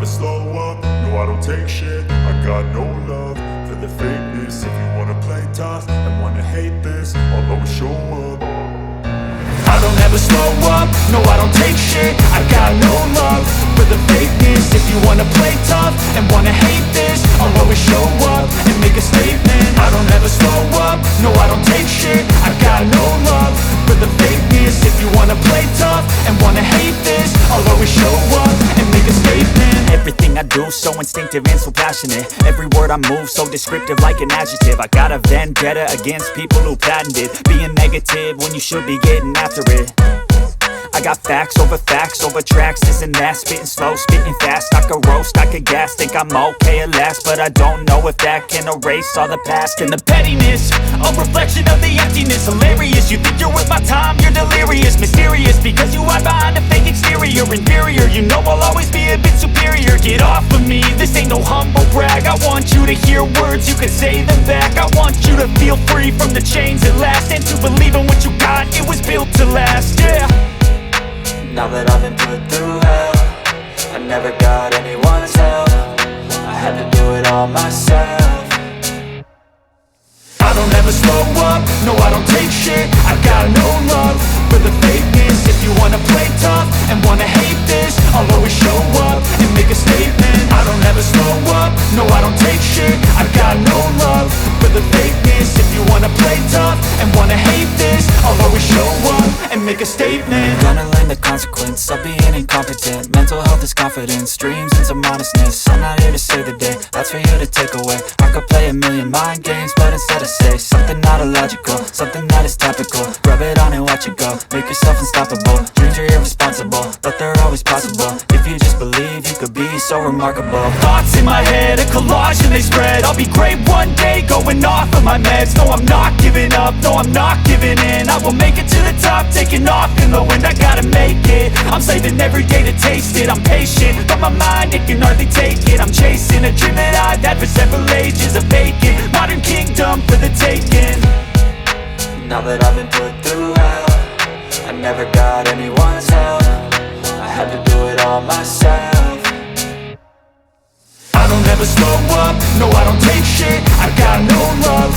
slow up, no I don't take shit. I got no love for the fakeness. If you wanna play tough and wanna hate this, I'll always show up. I don't ever slow up, no I don't take shit. I got no love for the fakeness. If you wanna play tough and wanna hate this, I'll always show up and make a statement. I don't ever slow up, no I don't take shit. I got no love for the fakeness. If you wanna play tough and wanna hate this, I'll always show up and make a statement. Everything I do so instinctive and so passionate. Every word I move so descriptive like an adjective. I got a vendetta against people who patented being negative when you should be getting after it. I got facts over tracks, this and that. Spitting slow, spitting fast. I could roast, I could gas. Think I'm okay at last, but I don't know if that can erase all the past. And the pettiness, a reflection of the emptiness. Hilarious, you think you're worth my time, you're delirious. Mysterious, because you hide behind a fake exterior. Inferior, you know I'll always be a bit superior. Get off of me, this ain't no humble brag. I want you to hear words, you can say them back. I want you to feel free from the chains at last, and to believe in what you got, it was built to last, yeah. Now that I've been put through hell, I never got anyone's help. I had to do it all myself. I don't ever slow up, no I don't take shit. I got no love for the fakeness. If you wanna play tough and wanna hate this, I'll always show up and make a statement. I don't ever slow up, no I don't take shit. I got no love for the fakeness. If you wanna play tough and wanna hate this, I'll always show up and make a statement. Gonna learn the consequence of being incompetent. Mental health is confidence, dreams and some honestness. I'm not here to save the day, that's for you to take away. I could play a million mind games, but instead I say something not illogical, something that is topical. Rub it on and watch it go, make yourself unstoppable. Dreams are irresponsible, but they're always possible. If you just believe, you could be so remarkable. Thoughts in my head, a collage and they spread. I'll be great one day, going off of my meds. No, I'm not giving up, no, I'm not giving in. I will make it to the top, taking off in the wind. I gotta make it, I'm saving every day to taste it. I'm patient, but my mind, it can hardly take it. I'm chasing a dream that I've had for several ages. A vacant, modern kingdom for the taking. Now that I've been put through hell, I never got anyone's help. I had to do it all myself. I don't ever slow up, no I don't take shit. I got no love